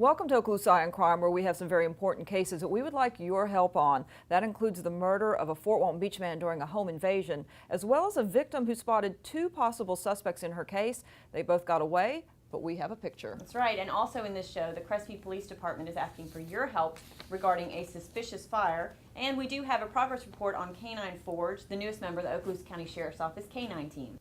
Welcome to Okaloosa on Crime, where we have some very important cases that we would like your help on. That includes the murder of a Fort Walton Beach man during a home invasion, as well as a victim who spotted two possible suspects in her case. They both got away, but we have a picture. That's right, and also in this show, the Crestview Police Department is asking for your help regarding a suspicious fire. And we do have a progress report on Canine Forge, the newest member of the Okaloosa County Sheriff's Office Canine Team.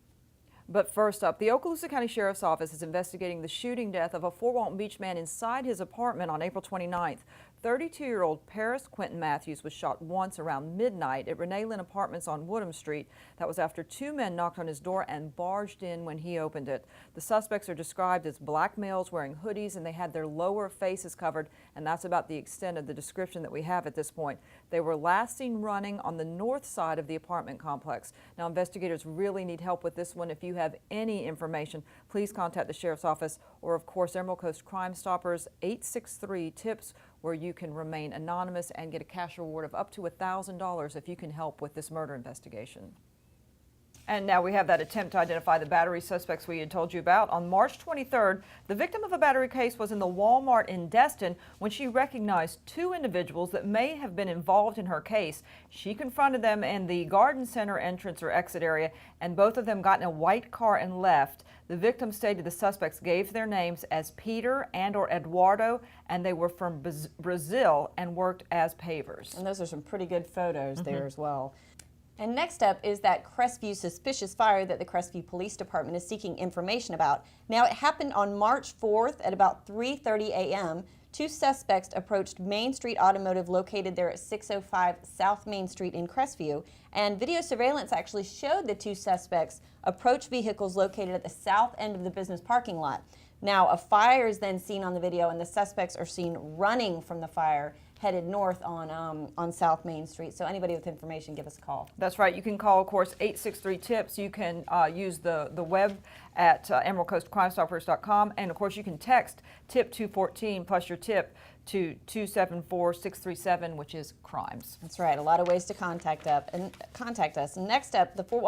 But first up, the Okaloosa County Sheriff's Office is investigating the shooting death of a Fort Walton Beach man inside his apartment on April 29th. 32-year-old Perez Quentin Matthews was shot once around midnight at Renee Apartments on Woodham Street. That was after two men knocked on his door and barged in when he opened it. The suspects are described as black males wearing hoodies, and they had their lower faces covered, and that's about the extent of the description that we have at this point. They were last seen running on the north side of the apartment complex. Now, investigators really need help with this one. If you have any information, please contact the Sheriff's Office or, of course, Emerald Coast Crime Stoppers 863-TIPS, where you can remain anonymous and get a cash reward of up to $1,000 if you can help with this murder investigation. And now we have that attempt to identify the battery suspects we had told you about. On March 23rd, the victim of a battery case was in the Walmart in Destin when she recognized two individuals that may have been involved in her case. She confronted them in the garden center entrance or exit area, and both of them got in a white car and left. The victim stated the suspects gave their names as Peter and or Eduardo, and they were from Brazil and worked as pavers. And those are some pretty good photos there as well. And next up is that Crestview suspicious fire that the Crestview Police Department is seeking information about. Now, it happened on March 4th at about 3:30 a.m. Two suspects approached Main Street Automotive located there at 605 South Main Street in Crestview, and video surveillance actually showed the two suspects approach vehicles located at the south end of the business parking lot. Now, a fire is then seen on the video, and the suspects are seen running from the fire, headed north on South Main Street. So anybody with information, give us a call. That's right. You can call, of course, 863-TIPS. You can use the web at emeraldcoastcrimestoppers.com. And, of course, you can text TIP 214 plus your tip to 274-637, which is crimes. That's right. A lot of ways to contact us. And next up, the Fort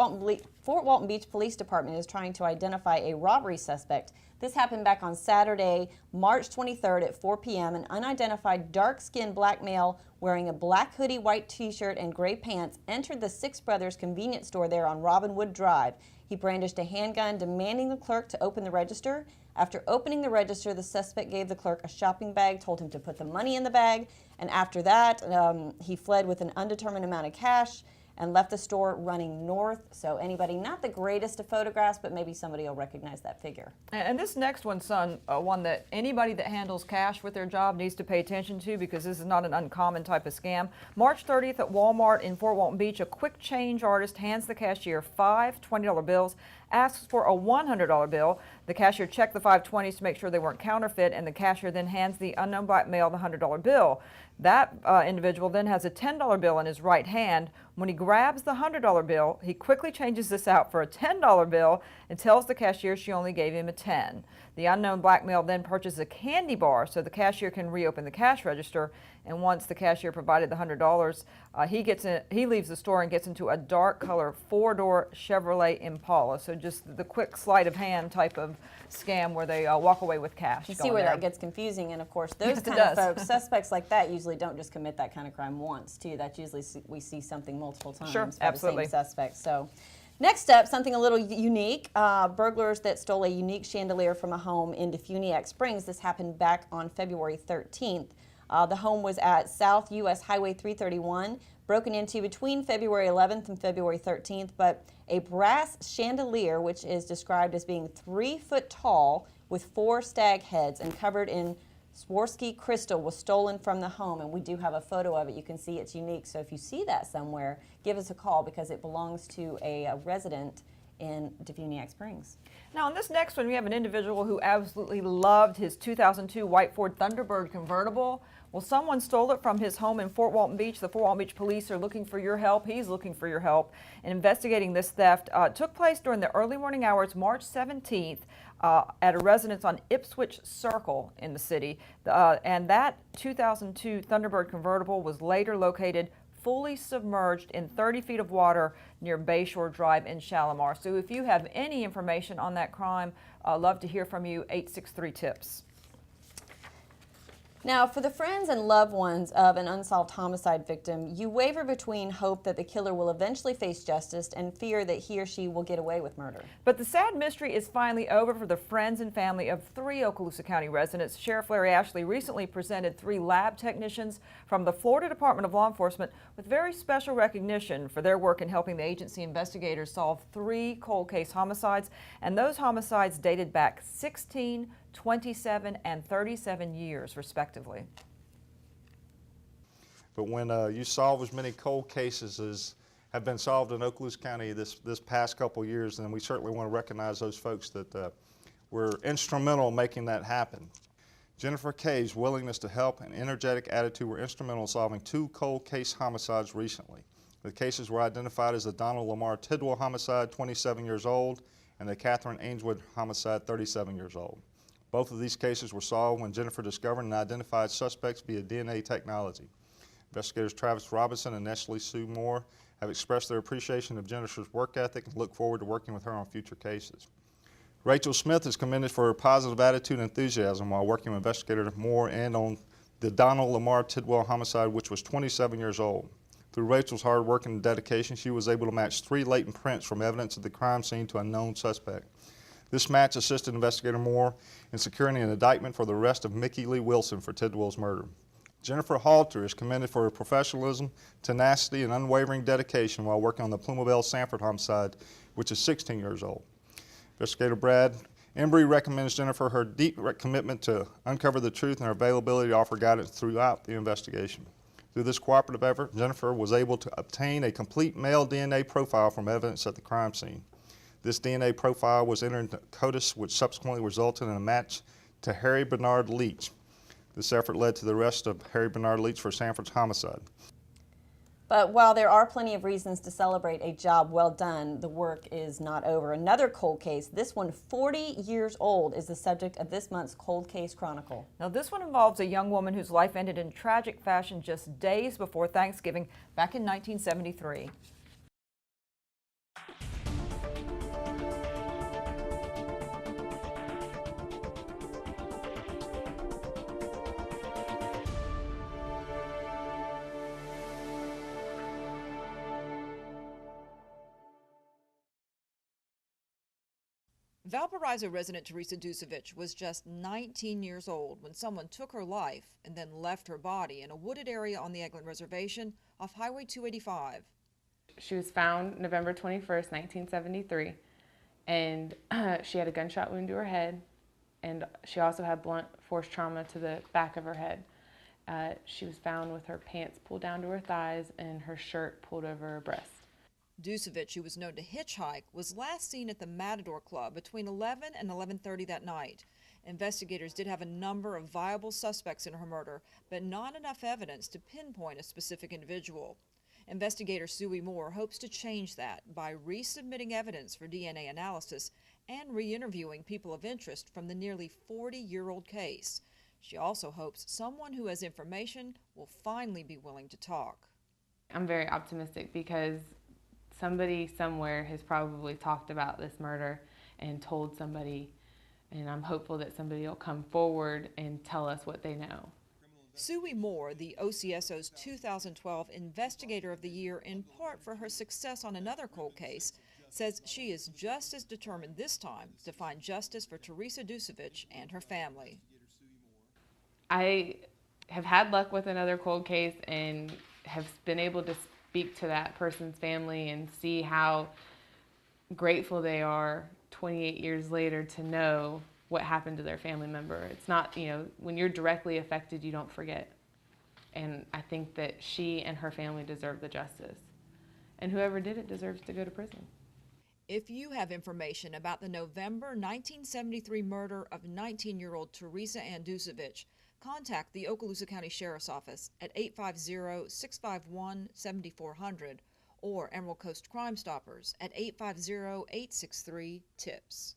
Walton Beach Police Department is trying to identify a robbery suspect. This happened back on Saturday, March 23rd at 4 p.m. An unidentified dark-skinned black male wearing a black hoodie, white t-shirt, and gray pants entered the Six Brothers convenience store there on Robinwood Drive. He brandished a handgun, demanding the clerk to open the register. After opening the register, the suspect gave the clerk a shopping bag, told him to put the money in the bag, and after that, he fled with an undetermined amount of cash and left the store running north. So anybody, not the greatest of photographs, but maybe somebody will recognize that figure. And this next one's one that anybody that handles cash with their job needs to pay attention to, because this is not an uncommon type of scam. March 30th at Walmart in Fort Walton Beach, a quick change artist hands the cashier five $20 bills, asks for a $100 bill. The cashier checked the 520s to make sure they weren't counterfeit, and the cashier then hands the unknown black male the $100 bill. That individual then has a $10 bill in his right hand. When he grabs the $100 bill, he quickly changes this out for a $10 bill and tells the cashier she only gave him a 10. The unknown black male then purchases a candy bar so the cashier can reopen the cash register, and once the cashier provided the $100, he leaves the store and gets into a dark color four-door Chevrolet Impala. So just the quick sleight of hand type of scam where they walk away with cash. You see where that gets confusing, and of course those kind of folks, suspects like that usually don't just commit that kind of crime once too. That's usually we see something multiple times. Sure, absolutely. The same suspect. So next up, something a little unique. Burglars that stole a unique chandelier from a home in Defuniak Springs. This happened back on February 13th. The home was at South U.S. Highway 331, broken into between February 11th and February 13th, but a brass chandelier, which is described as being 3 foot tall with 4 stag heads and covered in Swarovski crystal, was stolen from the home, and we do have a photo of it. You can see it's unique, so if you see that somewhere, give us a call because it belongs to a resident in Defuniak Springs. Now, on this next one, we have an individual who absolutely loved his 2002 white Ford Thunderbird convertible. Well, someone stole it from his home in Fort Walton Beach. The Fort Walton Beach police are looking for your help. He's looking for your help in investigating this theft. It took place during the early morning hours, March 17th, at a residence on Ipswich Circle in the city. And that 2002 Thunderbird convertible was later located fully submerged in 30 feet of water near Bayshore Drive in Shalimar. So if you have any information on that crime, love to hear from you, 863-TIPS. Now, for the friends and loved ones of an unsolved homicide victim, you waver between hope that the killer will eventually face justice and fear that he or she will get away with murder. But the sad mystery is finally over for the friends and family of 3 Okaloosa County residents. Sheriff Larry Ashley recently presented 3 lab technicians from the Florida Department of Law Enforcement with very special recognition for their work in helping the agency investigators solve 3 cold case homicides, and those homicides dated back 16, 27, and 37 years, respectively. But when you solve as many cold cases as have been solved in Okaloosa County this past couple years, then we certainly want to recognize those folks that were instrumental in making that happen. Jennifer Kay's willingness to help and energetic attitude were instrumental in solving 2 cold case homicides recently. The cases were identified as the Donald Lamar Tidwell homicide, 27 years old, and the Catherine Ainswood homicide, 37 years old. Both of these cases were solved when Jennifer discovered and identified suspects via DNA technology. Investigators Travis Robinson and Nestle Sue Moore have expressed their appreciation of Jennifer's work ethic and look forward to working with her on future cases. Rachel Smith is commended for her positive attitude and enthusiasm while working with Investigator Moore and on the Donald Lamar Tidwell homicide, which was 27 years old. Through Rachel's hard work and dedication, she was able to match 3 latent prints from evidence at the crime scene to a known suspect. This match assisted Investigator Moore in securing an indictment for the arrest of Mickey Lee Wilson for Tidwell's murder. Jennifer Halter is commended for her professionalism, tenacity, and unwavering dedication while working on the Plumabelle Sanford homicide, which is 16 years old. Investigator Brad Embry recommends Jennifer her deep commitment to uncover the truth and her availability to offer guidance throughout the investigation. Through this cooperative effort, Jennifer was able to obtain a complete male DNA profile from evidence at the crime scene. This DNA profile was entered into CODIS, which subsequently resulted in a match to Harry Bernard Leach. This effort led to the arrest of Harry Bernard Leach for Sanford's homicide. But while there are plenty of reasons to celebrate a job well done, the work is not over. Another cold case, this one 40 years old, is the subject of this month's Cold Case Chronicle. Now, this one involves a young woman whose life ended in tragic fashion just days before Thanksgiving back in 1973. Valparaiso resident Teresa Dusevich was just 19 years old when someone took her life and then left her body in a wooded area on the Eglin Reservation off Highway 285. She was found November 21st, 1973, and she had a gunshot wound to her head, and she also had blunt force trauma to the back of her head. She was found with her pants pulled down to her thighs and her shirt pulled over her breast. Dusevich, who was known to hitchhike, was last seen at the Matador Club between 11 and 11:30 that night. Investigators did have a number of viable suspects in her murder, but not enough evidence to pinpoint a specific individual. Investigator Suey Moore hopes to change that by resubmitting evidence for DNA analysis and re-interviewing people of interest from the nearly 40-year-old case. She also hopes someone who has information will finally be willing to talk. I'm very optimistic because somebody somewhere has probably talked about this murder and told somebody, and I'm hopeful that somebody will come forward and tell us what they know. Suey Moore, the OCSO's 2012 Investigator of the Year, in part for her success on another cold case, says she is just as determined this time to find justice for Teresa Dusevich and her family. I have had luck with another cold case and have been able to speak to that person's family and see how grateful they are 28 years later to know what happened to their family member. It's not, when you're directly affected, you don't forget. And I think that she and her family deserve the justice. And whoever did it deserves to go to prison. If you have information about the November 1973 murder of 19-year-old Teresa Ann Dusevich, contact the Okaloosa County Sheriff's Office at 850-651-7400 or Emerald Coast Crime Stoppers at 850-863-TIPS.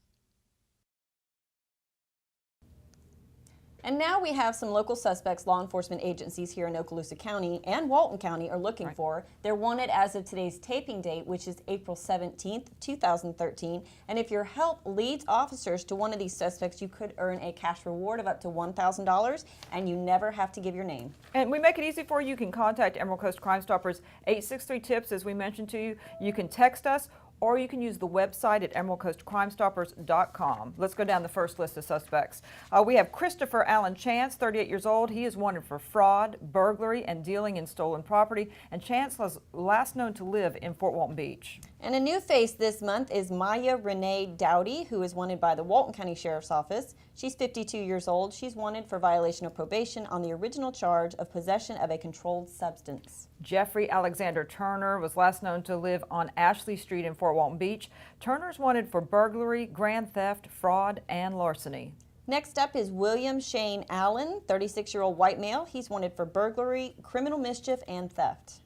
And now we have some local suspects law enforcement agencies here in Okaloosa County and Walton County are looking for. They're wanted as of today's taping date, which is April 17th, 2013. And if your help leads officers to one of these suspects, you could earn a cash reward of up to $1,000, and you never have to give your name. And we make it easy for you. You can contact Emerald Coast Crime Stoppers 863-TIPS, as we mentioned to you. You can text us, or you can use the website at emeraldcoastcrimestoppers.com. Let's go down the first list of suspects. We have Christopher Allen Chance, 38 years old. He is wanted for fraud, burglary, and dealing in stolen property. And Chance was last known to live in Fort Walton Beach. And a new face this month is Miya Renee Doughty, who is wanted by the Walton County Sheriff's Office. She's 52 years old. She's wanted for violation of probation on the original charge of possession of a controlled substance. Jeffrey Alexander Turner was last known to live on Ashley Street in Fort Walton Beach. Turner's wanted for burglary, grand theft, fraud, and larceny. Next up is William Shane Allen, 36-year-old white male. He's wanted for burglary, criminal mischief, and theft.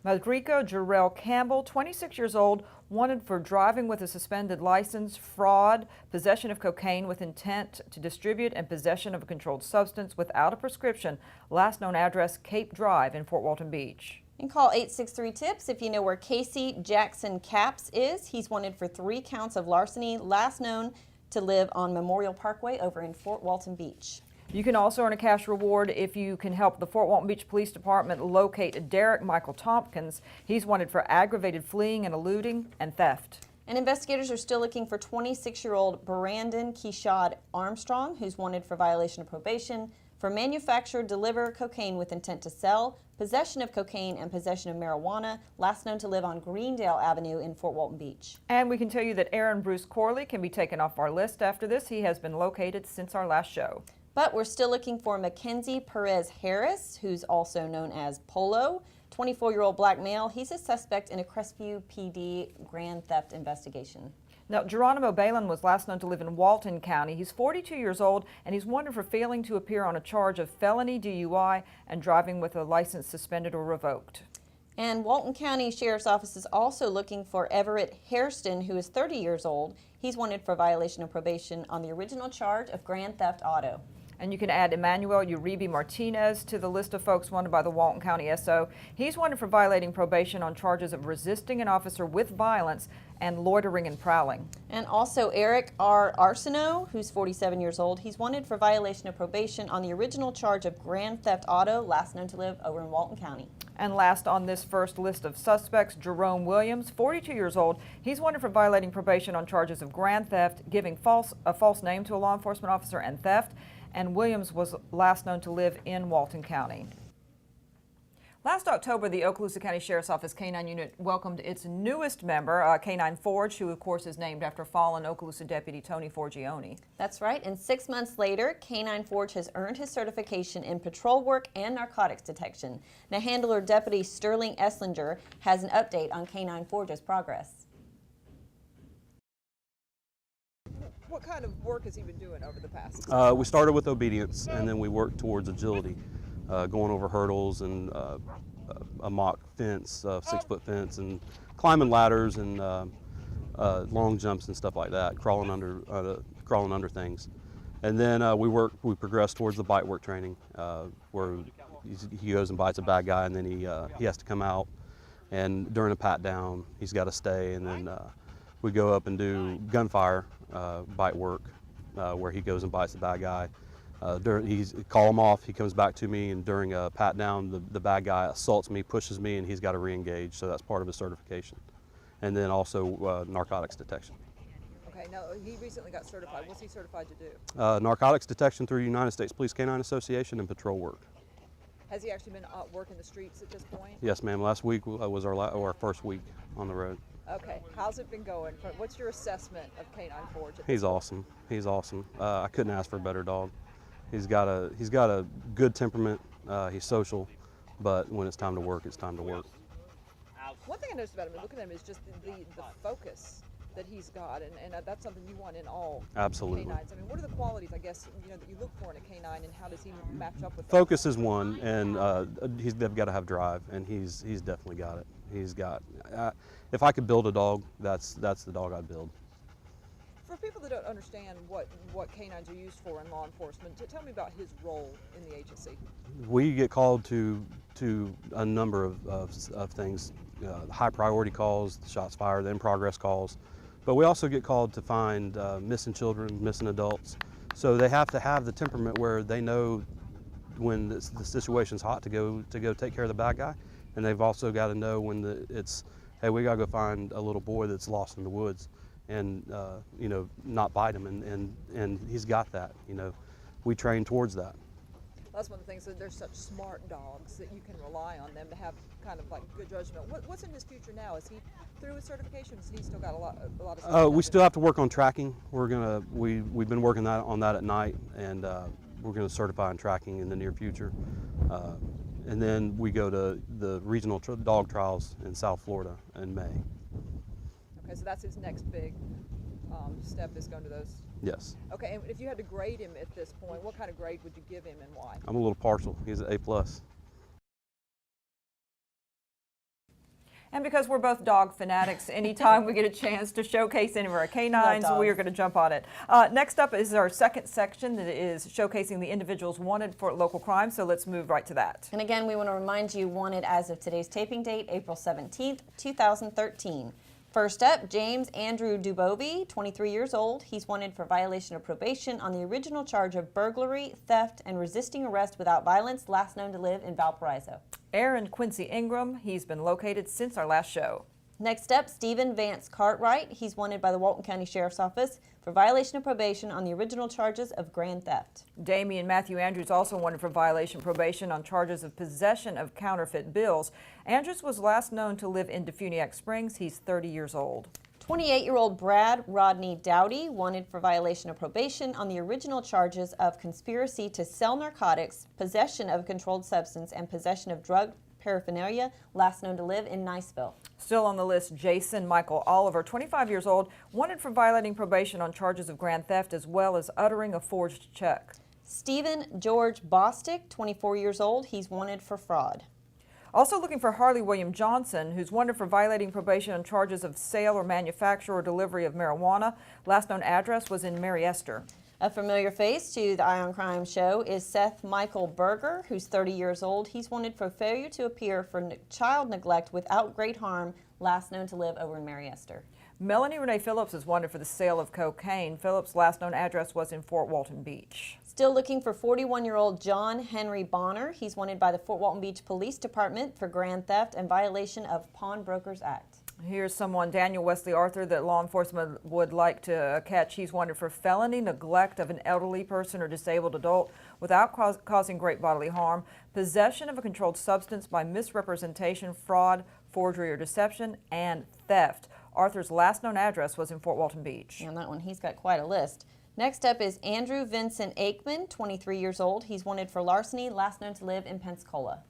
Madrico Jarrell Campbell, 26 years old, wanted for driving with a suspended license, fraud, possession of cocaine with intent to distribute, and possession of a controlled substance without a prescription. Last known address, Cape Drive in Fort Walton Beach. And call 863-TIPS if you know where Casey Jackson Capps is. He's wanted for 3 counts of larceny, last known to live on Memorial Parkway over in Fort Walton Beach. You can also earn a cash reward if you can help the Fort Walton Beach Police Department locate Derek Michael Tompkins. He's wanted for aggravated fleeing and eluding and theft. And investigators are still looking for 26-year-old Brandon Keishad Armstrong, who's wanted for violation of probation, for manufacture, deliver cocaine with intent to sell, possession of cocaine, and possession of marijuana, last known to live on Greendale Avenue in Fort Walton Beach. And we can tell you that Aaron Bruce Corley can be taken off our list after this. He has been located since our last show. But we're still looking for Mackenzie Perez Harris, who's also known as Polo, 24-year-old black male. He's a suspect in a Crestview PD grand theft investigation. Now, Geronimo Balin was last known to live in Walton County. He's 42 years old, and he's wanted for failing to appear on a charge of felony DUI and driving with a license suspended or revoked. And Walton County Sheriff's Office is also looking for Everett Hairston, who is 30 years old. He's wanted for violation of probation on the original charge of grand theft auto. And you can add Emmanuel Uribe Martinez to the list of folks wanted by the Walton County SO. He's wanted for violating probation on charges of resisting an officer with violence and loitering and prowling. And also Eric R. Arsenault, who's 47 years old. He's wanted for violation of probation on the original charge of grand theft auto, last known to live over in Walton County. And last on this first list of suspects, Jerome Williams, 42 years old. He's wanted for violating probation on charges of grand theft, giving a false name to a law enforcement officer, and theft. And Williams was last known to live in Walton County. Last October, the Okaloosa County Sheriff's Office K-9 unit welcomed its newest member, K-9 Forge, who of course is named after fallen Okaloosa Deputy Tony Forgione. That's right, and 6 months later, K-9 Forge has earned his certification in patrol work and narcotics detection. Now, Handler Deputy Sterling Esslinger has an update on K-9 Forge's progress. What kind of work has he been doing over the past? We started with obedience, and then we worked towards agility, going over hurdles and a mock fence, 6-foot fence, and climbing ladders and long jumps and stuff like that, crawling under things. And then we progressed towards the bite work training, where he goes and bites a bad guy, and then he has to come out, and during a pat down, he's got to stay, and then we go up and do gunfire bite work, where he goes and bites the bad guy. Call him off, he comes back to me, and during a pat down, the bad guy assaults me, pushes me, and he's got to re-engage, so that's part of his certification. And then also narcotics detection. Okay, now he recently got certified. What's he certified to do? Narcotics detection through United States Police K-9 Association and patrol work. Has he actually been working the streets at this point? Yes, ma'am. Last week was our first week on the road. Okay, how's it been going? What's your assessment of K-9 Forge? He's awesome. He's awesome. I couldn't ask for a better dog. He's got a good temperament. He's social, but when it's time to work, it's time to work. One thing I noticed about him, looking at him, is just the focus that he's got, and that's something you want in all Absolutely. K-9s. I mean, what are the qualities, I guess, that you look for in a K-9, and how does he match up with Focus is one, and they've got to have drive, and he's definitely got it. He's got. If I could build a dog, that's the dog I'd build. For people that don't understand what canines are used for in law enforcement, tell me about his role in the agency. We get called to a number of things, high priority calls, shots fired, in progress calls, but we also get called to find missing children, missing adults. So they have to have the temperament where they know when the situation's hot to go take care of the bad guy, and they've also got to know when it's, hey, we gotta go find a little boy that's lost in the woods, and you know, not bite him, and he's got that. You know, we train towards that. That's one of the things, that they're such smart dogs that you can rely on them to have kind of like good judgment. What's in his future now? Is he through his certification? Has he still got a lot of stuff? We still have to work on tracking. We've been working on that at night, and we're gonna certify in tracking in the near future. And then we go to the regional dog trials in South Florida in May. Okay, so that's his next big step, is going to those. Yes. Okay, and if you had to grade him at this point, what kind of grade would you give him and why? I'm a little partial. He's an A+. And because we're both dog fanatics, anytime we get a chance to showcase any of our canines, we are going to jump on it. Next up is our second section that is showcasing the individuals wanted for local crime, so let's move right to that. And again, we want to remind you, wanted as of today's taping date, April 17th, 2013. First up, James Andrew Doughty, 23 years old. He's wanted for violation of probation on the original charge of burglary, theft, and resisting arrest without violence, last known to live in Valparaiso. Aaron Quincy Ingram, he's been located since our last show. Next up, Stephen Vance Cartwright. He's wanted by the Walton County Sheriff's Office for violation of probation on the original charges of grand theft. Damian Andrews also wanted for violation of probation on charges of possession of counterfeit bills. Andrews was last known to live in Defuniak Springs. He's 30 years old. 28-year-old Brad Rodney Doughty wanted for violation of probation on the original charges of conspiracy to sell narcotics, possession of a controlled substance, and possession of drug paraphernalia, last known to live in Niceville. Still on the list, Jason Michael Oliver, 25 years old, wanted for violating probation on charges of grand theft as well as uttering a forged check. Stephen George Bostick, 24 years old, he's wanted for fraud. Also looking for Harley Johnson, who's wanted for violating probation on charges of sale or manufacture or delivery of marijuana. Last known address was in Mary Esther. A familiar face to the Eye on Crime show is Seth Michael Berger, who's 30 years old. He's wanted for failure to appear for child neglect without great harm, last known to live over in Mary Esther. Melanie Renee Phillips is wanted for the sale of cocaine. Phillips' last known address was in Fort Walton Beach. Still looking for 41-year-old John Henry Bonner. He's wanted by the Fort Walton Beach Police Department for grand theft and violation of Pawnbrokers Act. Here's someone, Daniel Wesley Arthur, that law enforcement would like to catch. He's wanted for felony neglect of an elderly person or disabled adult without causing great bodily harm, possession of a controlled substance by misrepresentation, fraud, forgery, or deception, and theft. Arthur's last known address was in Fort Walton Beach. And that one, he's got quite a list. Next up is Andrew Vincent Aikman, 23 years old. He's wanted for larceny, last known to live in Pensacola.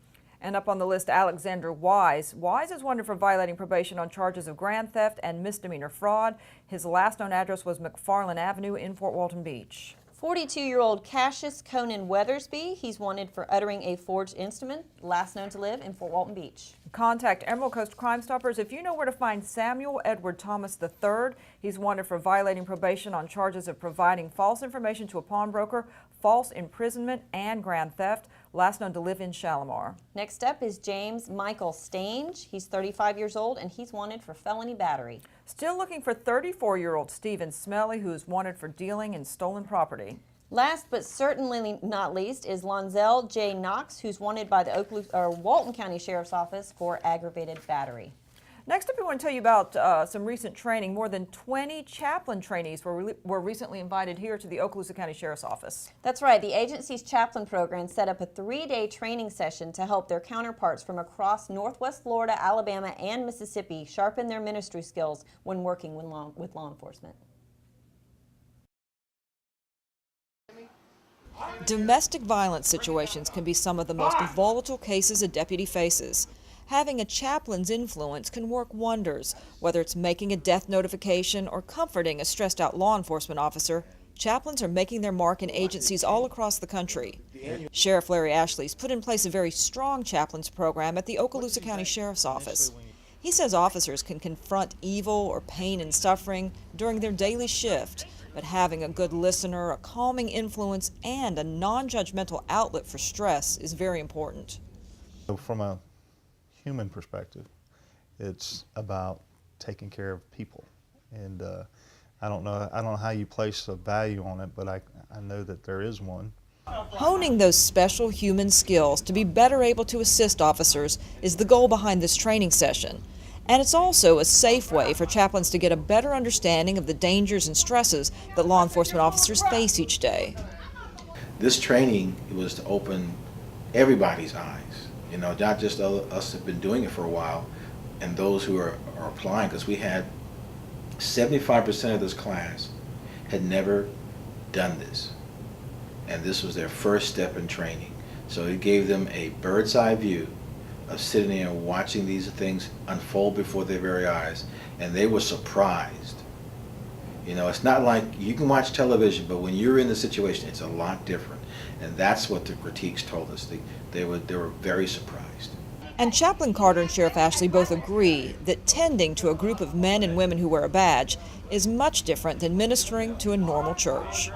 And up on the list, Alexander Wise. Wise is wanted for violating probation on charges of grand theft and misdemeanor fraud. His last known address was McFarland Avenue in Fort Walton Beach. 42-year-old Cassius Weathersby. He's wanted for uttering a forged instrument, last known to live in Fort Walton Beach. Contact Emerald Coast Crime Stoppers if you know where to find Samuel Edward Thomas III. He's wanted for violating probation on charges of providing false information to a pawnbroker, false imprisonment, and grand theft, last known to live in Shalimar. Next up is James Michael Stange. He's 35 years old, and he's wanted for felony battery. Still looking for 34-year-old Stephen Smelley, who is wanted for dealing in stolen property. Last but certainly not least is Lonzel J. Knox, who's wanted by the Walton County Sheriff's Office for aggravated battery. Next up, we want to tell you about some recent training. More than 20 chaplain trainees were recently invited here to the Okaloosa County Sheriff's Office. That's right. The agency's chaplain program set up a 3-day training session to help their counterparts from across Northwest Florida, Alabama, and Mississippi sharpen their ministry skills when working with law enforcement. Domestic violence situations can be some of the most volatile cases a deputy faces. Having a chaplain's influence can work wonders. Whether it's making a death notification or comforting a stressed-out law enforcement officer, chaplains are making their mark in agencies all across the country. Sheriff Larry Ashley's put in place a very strong chaplains program at the Okaloosa County Sheriff's Office. He says officers can confront evil or pain and suffering during their daily shift. But having a good listener, a calming influence, and a non-judgmental outlet for stress is very important. So from a human perspective, it's about taking care of people. And I don't know how you place a value on it, but I know that there is one. Honing those special human skills to be better able to assist officers is the goal behind this training session. And it's also a safe way for chaplains to get a better understanding of the dangers and stresses that law enforcement officers face each day. This training was to open everybody's eyes, you know, not just us that have been doing it for a while and those who are applying, because we had 75% of this class had never done this. And this was their first step in training. So it gave them a bird's eye view of sitting there and watching these things unfold before their very eyes, and they were surprised. You know, it's not like you can watch television, but when you're in the situation, it's a lot different. And that's what the critiques told us. They were very surprised. And Chaplain Carter and Sheriff Ashley both agree that tending to a group of men and women who wear a badge is much different than ministering to a normal church.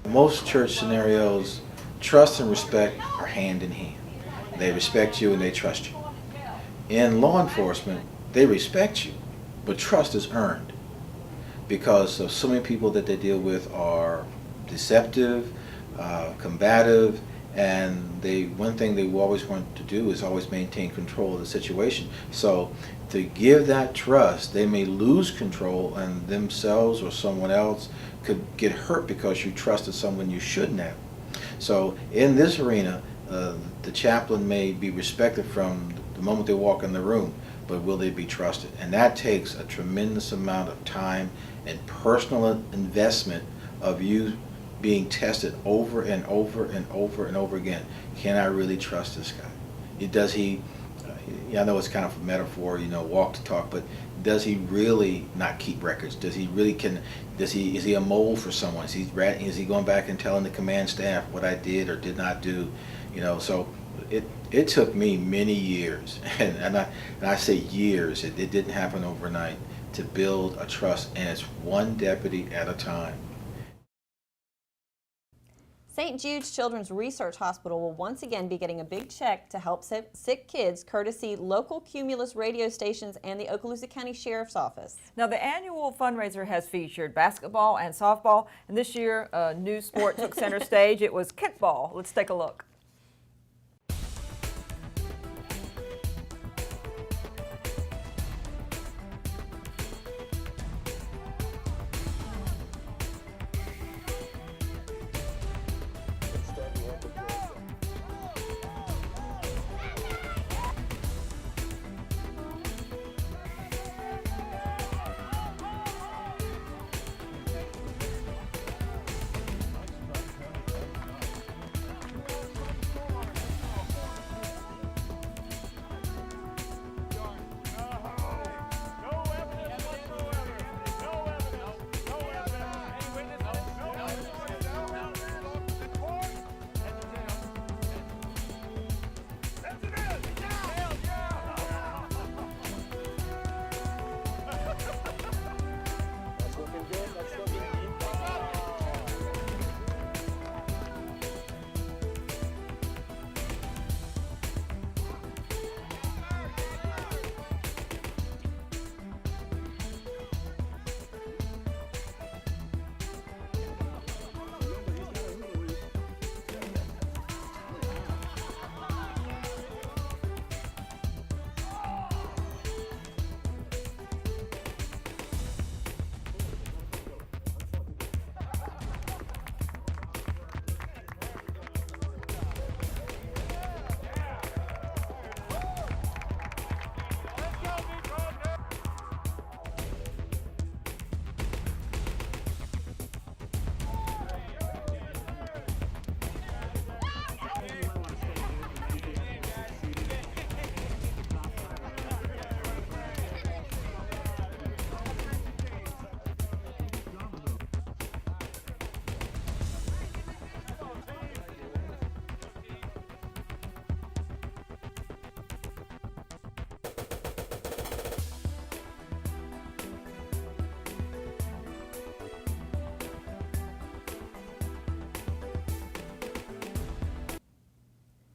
Most church scenarios, trust and respect are hand in hand. They respect you and they trust you. In law enforcement, they respect you, but trust is earned because of so many people that they deal with are deceptive, combative, and one thing they always want to do is always maintain control of the situation. So to give that trust, they may lose control and themselves or someone else could get hurt because you trusted someone you shouldn't have. So in this arena, the chaplain may be respected from the moment they walk in the room, but will they be trusted? And that takes a tremendous amount of time and personal investment of you being tested over and over and over and over again. Can I really trust this guy? Does he, I know it's kind of a metaphor, you know, walk the talk, but does he really not keep records? Does he really is he a mole for someone? Is he going back and telling the command staff what I did or did not do? You know, so it took me many years, and I say years, it didn't happen overnight, to build a trust, and it's one deputy at a time. St. Jude's Children's Research Hospital will once again be getting a big check to help sick kids, courtesy local Cumulus radio stations and the Okaloosa County Sheriff's Office. Now, the annual fundraiser has featured basketball and softball, and this year a new sport took center stage. It was kickball. Let's take a look.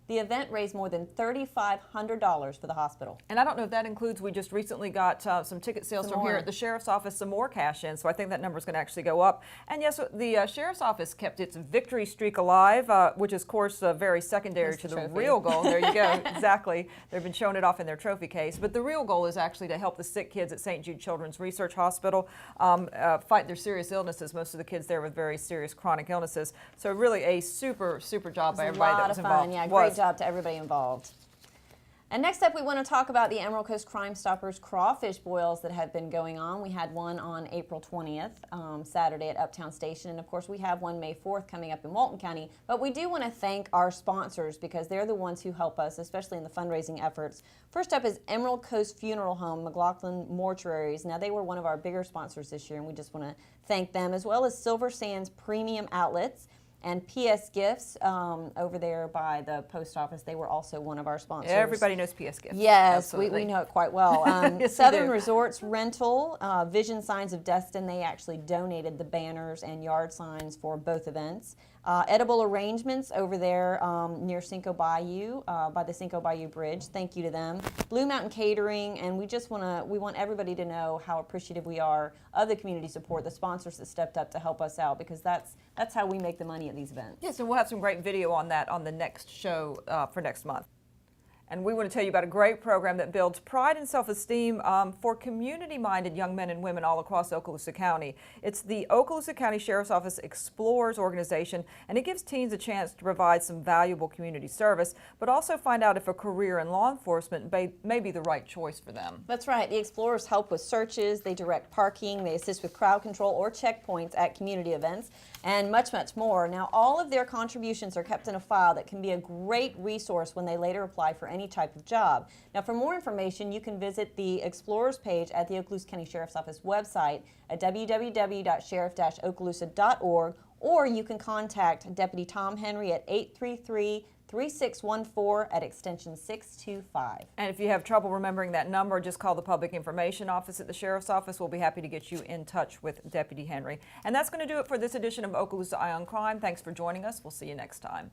The event raised more than $3,500 for the hospital. And I don't know if that includes, we just recently got some ticket sales Some from here more. at the Sheriff's Office, some more cash in, so I think that number is going to actually go up. And yes, the Sheriff's Office kept its victory streak alive, which is, of course, very secondary Here's to the the trophy. real goal. There you go, exactly. They've been showing it off in their trophy case. But the real goal is actually to help the sick kids at St. Jude Children's Research Hospital fight their serious illnesses, most of the kids there with very serious chronic illnesses. So really a super, super job by everybody that was A lot of involved. fun. Yeah, Was. great job to everybody involved. And next up, we want to talk about the Emerald Coast Crime Stoppers crawfish boils that have been going on. We had one on April 20th, Saturday at Uptown Station. And of course, we have one May 4th coming up in Walton County. But we do want to thank our sponsors because they're the ones who help us, especially in the fundraising efforts. First up is Emerald Coast Funeral Home, McLaughlin Mortuaries. Now, they were one of our bigger sponsors this year, and we just want to thank them, as well as Silver Sands Premium Outlets and PS Gifts over there by the post office. They were also one of our sponsors. Everybody knows PS Gifts. Yes, we Absolutely. know it quite well. Yes, we Southern do. Resorts Rental, Vision Signs of Destin, they actually donated the banners and yard signs for both events. Edible Arrangements over there near Cinco Bayou, by the Cinco Bayou Bridge. Thank you to them. Blue Mountain Catering, and we want everybody to know how appreciative we are of the community support, the sponsors that stepped up to help us out, because that's how we make the money at these events. Yes, and we'll have some great video on that on the next show for next month. And we want to tell you about a great program that builds pride and self-esteem for community-minded young men and women all across Okaloosa County. It's the Okaloosa County Sheriff's Office Explorers organization, and it gives teens a chance to provide some valuable community service, but also find out if a career in law enforcement may be the right choice for them. That's right. The Explorers help with searches, they direct parking, they assist with crowd control or checkpoints at community events, and much, much more. Now, all of their contributions are kept in a file that can be a great resource when they later apply for any type of job. Now, for more information, you can visit the Explorers page at the Okaloosa County Sheriff's Office website at www.sheriff-okaloosa.org, or you can contact Deputy Tom Henry at 833-3614 at extension 625. And if you have trouble remembering that number, just call the Public Information Office at the Sheriff's Office. We'll be happy to get you in touch with Deputy Henry. And that's going to do it for this edition of Okaloosa Eye on Crime. Thanks for joining us. We'll see you next time.